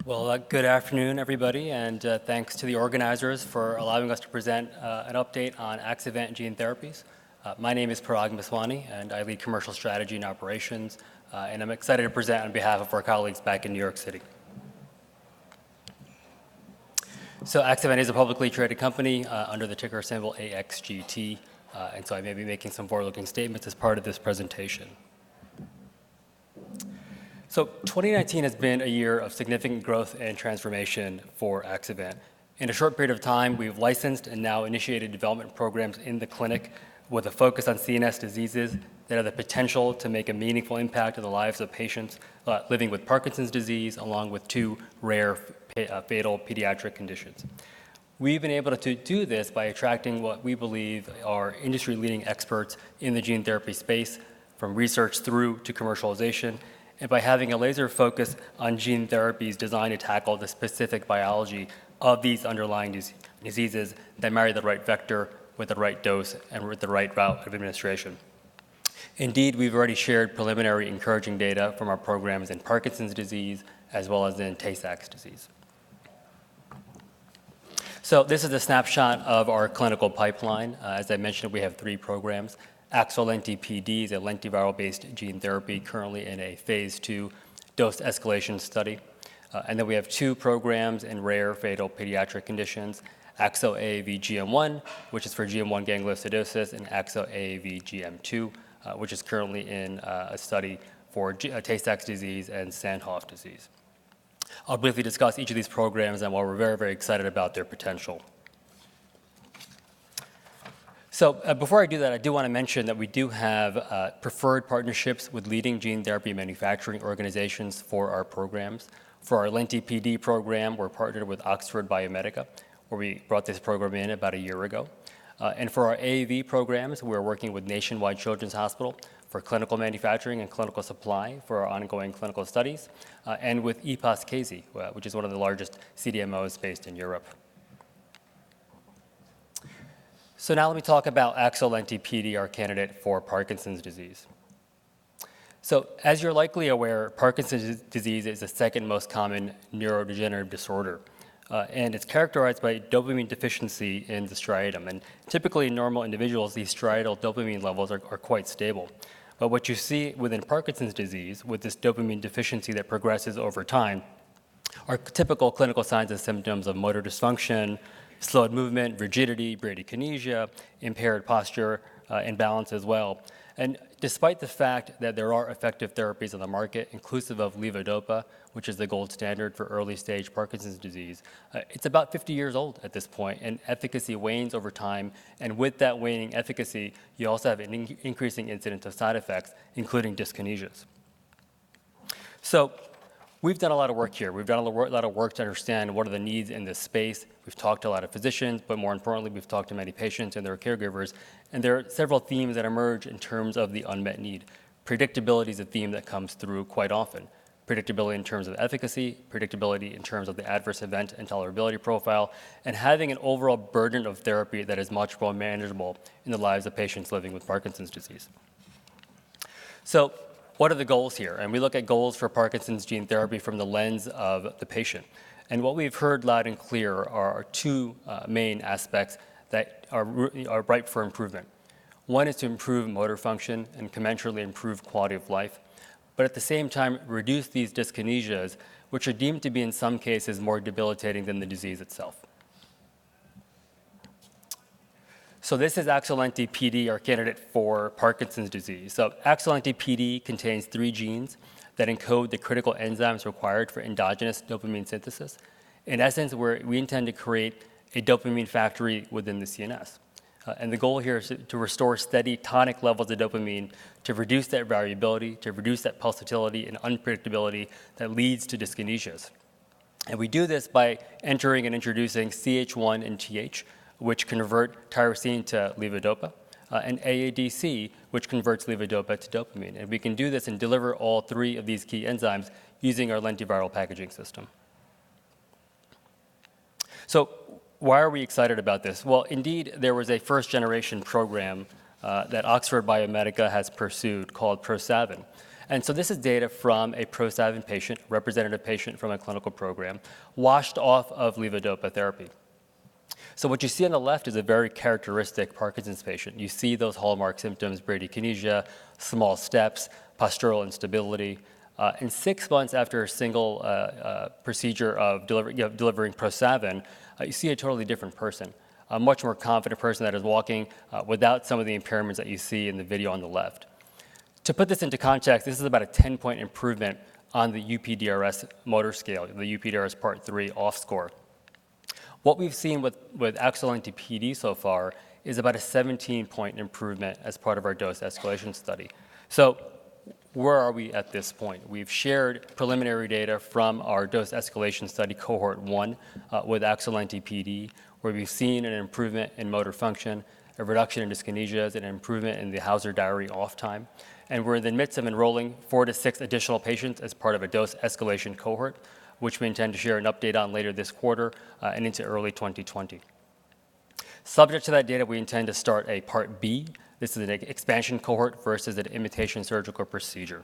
Well, good afternoon, everybody, and thanks to the organizers for allowing us to present an update on Axovant gene therapies. My name is Parag Meswani, and I lead commercial strategy and operations, and I'm excited to present on behalf of our colleagues back in New York City. So Axovant is a publicly traded company under the ticker symbol AXGT, and so I may be making some forward-looking statements as part of this presentation. So 2019 has been a year of significant growth and transformation for Axovant. In a short period of time, we've licensed and now initiated development programs in the clinic with a focus on CNS diseases that have the potential to make a meaningful impact on the lives of patients living with Parkinson's disease, along with two rare fatal pediatric conditions. We've been able to do this by attracting what we believe are industry-leading experts in the gene therapy space, from research through to commercialization, and by having a laser focus on gene therapies designed to tackle the specific biology of these underlying diseases that marry the right vector with the right dose and with the right route of administration. Indeed, we've already shared preliminary encouraging data from our programs in Parkinson's disease as well as in Tay-Sachs disease. So this is a snapshot of our clinical pipeline. As I mentioned, we have 3 programs. Axo-Lenti-PD is a lentiviral-based gene therapy currently in a phase 2 dose escalation study. And then we have 2 programs in rare fatal pediatric conditions, Axo-AAV-GM1, which is for GM1 gangliosidosis, and Axo-AAV-GM2, which is currently in a study for Tay-Sachs disease and Sandhoff disease. I'll briefly discuss each of these programs and why we're very, very excited about their potential. So before I do that, I do want to mention that we do have preferred partnerships with leading gene therapy manufacturing organizations for our programs. For our Lenti-PD program, we're partnered with Oxford Biomedica, where we brought this program in about a year ago. And for our AAV programs, we're working with Nationwide Children's Hospital for clinical manufacturing and clinical supply for our ongoing clinical studies, and with EPOS-KZ, which is one of the largest CDMOs based in Europe. So now let me talk about Axo-Lenti-PD, our candidate for Parkinson's disease. So as you're likely aware, Parkinson's disease is the second most common neurodegenerative disorder, and it's characterized by dopamine deficiency in the striatum. And typically in normal individuals, these striatal dopamine levels are quite stable. But what you see within Parkinson's disease, with this dopamine deficiency that progresses over time, are typical clinical signs and symptoms of motor dysfunction, slowed movement, rigidity, bradykinesia, impaired posture, and balance as well. And despite the fact that there are effective therapies on the market, inclusive of levodopa, which is the gold standard for early-stage Parkinson's disease, it's about 50 years old at this point, and efficacy wanes over time. And with that waning efficacy, you also have an increasing incidence of side effects, including dyskinesias. So we've done a lot of work here. We've done a lot of work to understand what are the needs in this space. We've talked to a lot of physicians, but more importantly, we've talked to many patients and their caregivers. And there are several themes that emerge in terms of the unmet need. Predictability is a theme that comes through quite often. Predictability in terms of efficacy, predictability in terms of the adverse event and tolerability profile, and having an overall burden of therapy that is much more manageable in the lives of patients living with Parkinson's disease. So what are the goals here? And we look at goals for Parkinson's gene therapy from the lens of the patient. And what we've heard loud and clear are 2 main aspects that are ripe for improvement. One is to improve motor function and commensurately improve quality of life, but at the same time reduce these dyskinesias, which are deemed to be in some cases more debilitating than the disease itself. So this is Axo-Lenti-PD, our candidate for Parkinson's disease. So Axo-Lenti-PD contains 3 genes that encode the critical enzymes required for endogenous dopamine synthesis. In essence, we intend to create a dopamine factory within the CNS. And the goal here is to restore steady tonic levels of dopamine, to reduce that variability, to reduce that pulsatility and unpredictability that leads to dyskinesias. And we do this by entering and introducing CH1 and TH, which convert tyrosine to levodopa, and AADC, which converts levodopa to dopamine. And we can do this and deliver all 3 of these key enzymes using our lentiviral packaging system. So why are we excited about this? Well, indeed, there was a first-generation program that Oxford Biomedica has pursued called ProSavin. And so this is data from a ProSavin patient, representative patient from a clinical program, washed off of levodopa therapy. So what you see on the left is a very characteristic Parkinson's patient. You see those hallmark symptoms: bradykinesia, small steps, postural instability. And 6 months after a single procedure of delivering ProSavin, you see a totally different person, a much more confident person that is walking without some of the impairments that you see in the video on the left. To put this into context, this is about a 10-point improvement on the UPDRS motor scale, the UPDRS Part 3 off score. What we've seen with AXOLNT-PD so far is about a 17-point improvement as part of our dose escalation study. So where are we at this point? We've shared preliminary data from our dose escalation study, cohort 1, with AXOLNT-PD, where we've seen an improvement in motor function, a reduction in dyskinesias, and an improvement in the Hauser diary off time. And we're in the midst of enrolling 4 to 6 additional patients as part of a dose escalation cohort, which we intend to share an update on later this quarter and into early 2020. Subject to that data, we intend to start a Part B. This is an expansion cohort versus an imitation surgical procedure.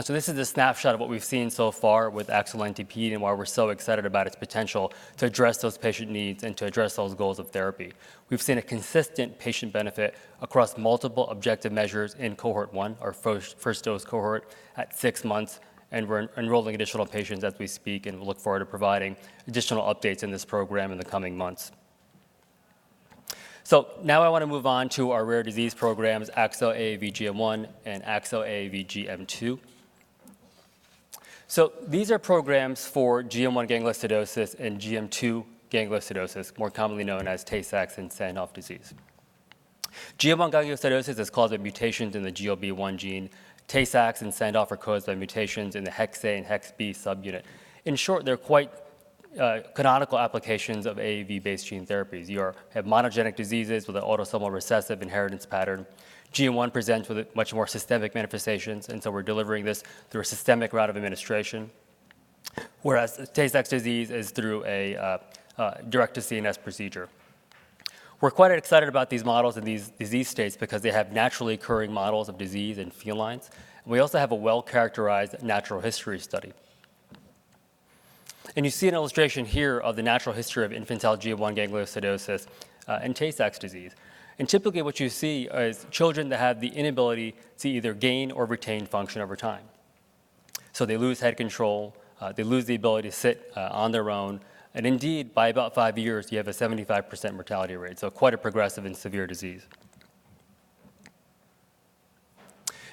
So this is a snapshot of what we've seen so far with AXOLNT-PD and why we're so excited about its potential to address those patient needs and to address those goals of therapy. We've seen a consistent patient benefit across multiple objective measures in cohort 1, our first dose cohort, at 6 months, and we're enrolling additional patients as we speak, and we'll look forward to providing additional updates in this program in the coming months. So now I want to move on to our rare disease programs, AXO-AAV-GM1 and AXO-AAV-GM2. So these are programs for GM1 gangliosidosis and GM2 gangliosidosis, more commonly known as Tay-Sachs and Sandhoff disease. GM1 gangliosidosis is caused by mutations in the GLB1 gene. Tay-Sachs and Sandhoff are caused by mutations in the HEX-A and HEX-B subunit. In short, they're quite canonical applications of AAV-based gene therapies. You have monogenic diseases with an autosomal recessive inheritance pattern. GM1 presents with much more systemic manifestations, and so we're delivering this through a systemic route of administration, whereas Tay-Sachs disease is through a direct-to-CNS procedure. We're quite excited about these models and these disease states because they have naturally occurring models of disease in felines. We also have a well-characterized natural history study. And you see an illustration here of the natural history of infantile GM1 gangliosidosis and Tay-Sachs disease. And typically what you see is children that have the inability to either gain or retain function over time. So they lose head control, they lose the ability to sit on their own, and indeed, by about 5 years, you have a 75% mortality rate, so quite a progressive and severe disease.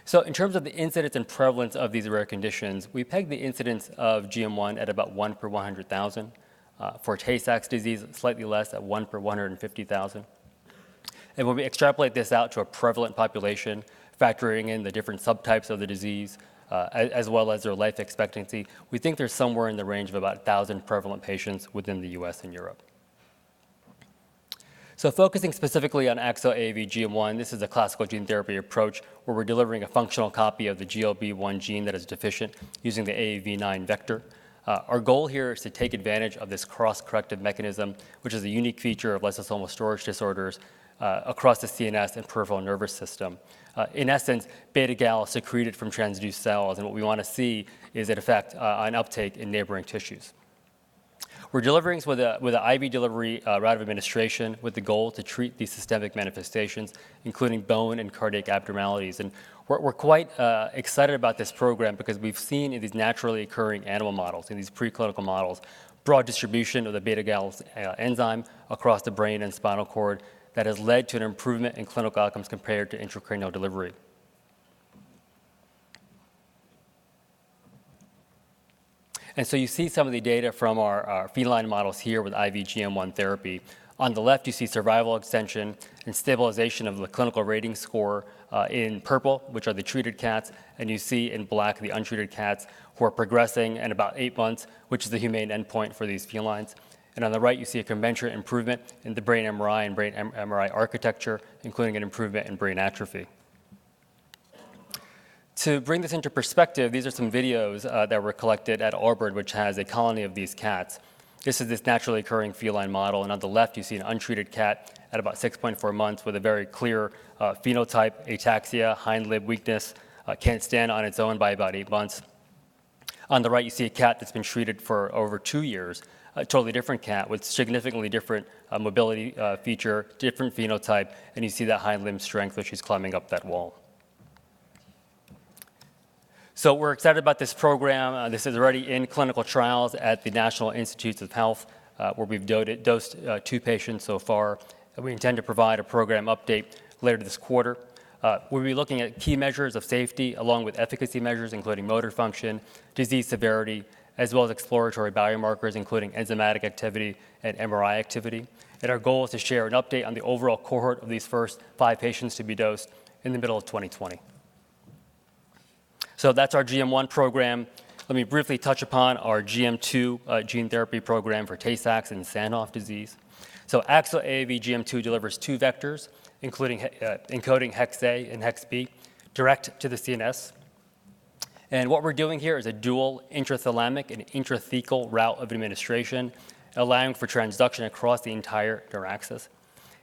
So in terms of the incidence and prevalence of these rare conditions, we peg the incidence of GM1 at about 1 per 100,000. For Tay-Sachs disease, slightly less at 1 per 150,000. And when we extrapolate this out to a prevalent population, factoring in the different subtypes of the disease, as well as their life expectancy, we think there's somewhere in the range of about 1,000 prevalent patients within the US and Europe. So focusing specifically on AXO-AAV-GM1, this is a classical gene therapy approach where we're delivering a functional copy of the GLB1 gene that is deficient using the AAV9 vector. Our goal here is to take advantage of this cross-corrective mechanism, which is a unique feature of lysosomal storage disorders across the CNS and peripheral nervous system. In essence, beta-gal is secreted from transduced cells, and what we want to see is an effect on uptake in neighboring tissues. We're delivering with an IV delivery route of administration with the goal to treat these systemic manifestations, including bone and cardiac abnormalities. And we're quite excited about this program because we've seen in these naturally occurring animal models, in these preclinical models, broad distribution of the beta-gal enzyme across the brain and spinal cord that has led to an improvement in clinical outcomes compared to intracranial delivery. And so you see some of the data from our feline models here with IV GM1 therapy. On the left, you see survival extension and stabilization of the clinical rating score in purple, which are the treated cats, and you see in black the untreated cats who are progressing in about 8 months, which is the humane endpoint for these felines. And on the right, you see a commensurate improvement in the brain MRI and brain MRI architecture, including an improvement in brain atrophy. To bring this into perspective, these are some videos that were collected at Auburn, which has a colony of these cats. This is this naturally occurring feline model, and on the left, you see an untreated cat at about 6.4 months with a very clear phenotype, ataxia, hind limb weakness, can't stand on its own by about 8 months. On the right, you see a cat that's been treated for over 2 years, a totally different cat with significantly different mobility feature, different phenotype, and you see that hind limb strength as she's climbing up that wall. So we're excited about this program. This is already in clinical trials at the National Institutes of Health, where we've dosed 2 patients so far. We intend to provide a program update later this quarter. We'll be looking at key measures of safety along with efficacy measures, including motor function, disease severity, as well as exploratory biomarkers, including enzymatic activity and MRI activity. And our goal is to share an update on the overall cohort of these first 5 patients to be dosed in the middle of 2020. So that's our GM1 program. Let me briefly touch upon our GM2 gene therapy program for Tay-Sachs and Sandhoff disease. So AXO-AAV GM2 delivers 2 vectors, including encoding hex A and hex B, direct to the CNS. And what we're doing here is a dual intrathalamic and intrathecal route of administration, allowing for transduction across the entire neuraxis.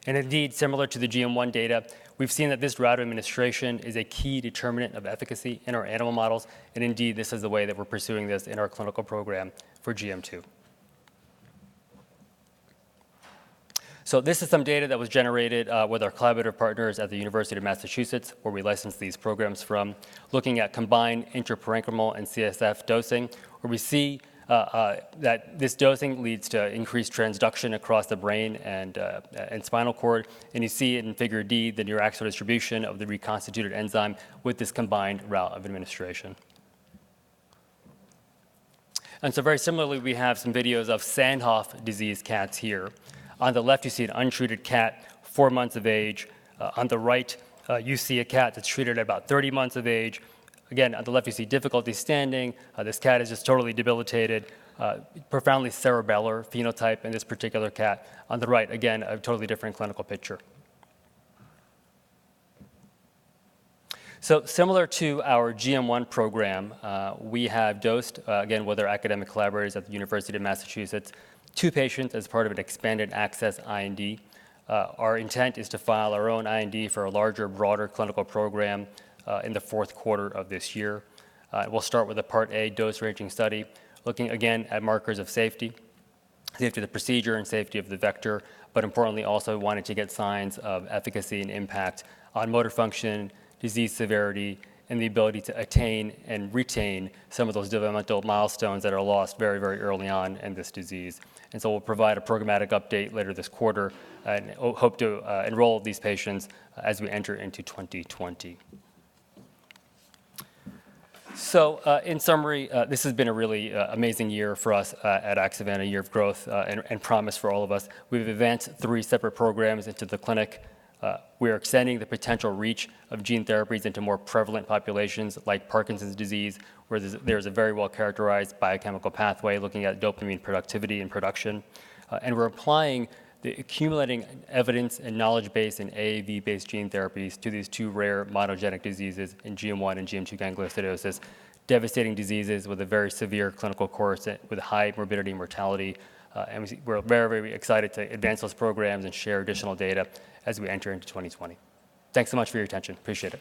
And indeed, similar to the GM1 data, we've seen that this route of administration is a key determinant of efficacy in our animal models, and indeed, this is the way that we're pursuing this in our clinical program for GM2. So this is some data that was generated with our collaborative partners at the University of Massachusetts, where we licensed these programs from, looking at combined intraparenchymal and CSF dosing, where we see that this dosing leads to increased transduction across the brain and spinal cord. And you see in figure D the neuraxial distribution of the reconstituted enzyme with this combined route of administration. And so very similarly, we have some videos of Sandhoff disease cats here. On the left, you see an untreated cat, 4 months of age. On the right, you see a cat that's treated at about 30 months of age. Again, on the left, you see difficulty standing. This cat is just totally debilitated, profoundly cerebellar phenotype in this particular cat. On the right, again, a totally different clinical picture. So similar to our GM1 program, we have dosed, again, with our academic collaborators at the University of Massachusetts, 2 patients as part of an expanded access IND. Our intent is to file our own IND for a larger, broader clinical program in the 4th quarter of this year. We'll start with a Part A dose-ranging study, looking again at markers of safety of the procedure and safety of the vector, but importantly also wanting to get signs of efficacy and impact on motor function, disease severity, and the ability to attain and retain some of those developmental milestones that are lost very, very early on in this disease. And so we'll provide a programmatic update later this quarter and hope to enroll these patients as we enter into 2020. So in summary, this has been a really amazing year for us at Axovant, a year of growth and promise for all of us. We've advanced 3 separate programs into the clinic. We are extending the potential reach of gene therapies into more prevalent populations like Parkinson's disease, where there's a very well-characterized biochemical pathway looking at dopamine productivity and production. And we're applying the accumulating evidence and knowledge base in AAV-based gene therapies to these 2 rare monogenic diseases in GM1 and GM2 gangliosidosis, devastating diseases with a very severe clinical course with high morbidity and mortality. And we're very, very excited to advance those programs and share additional data as we enter into 2020. Thanks so much for your attention. Appreciate it.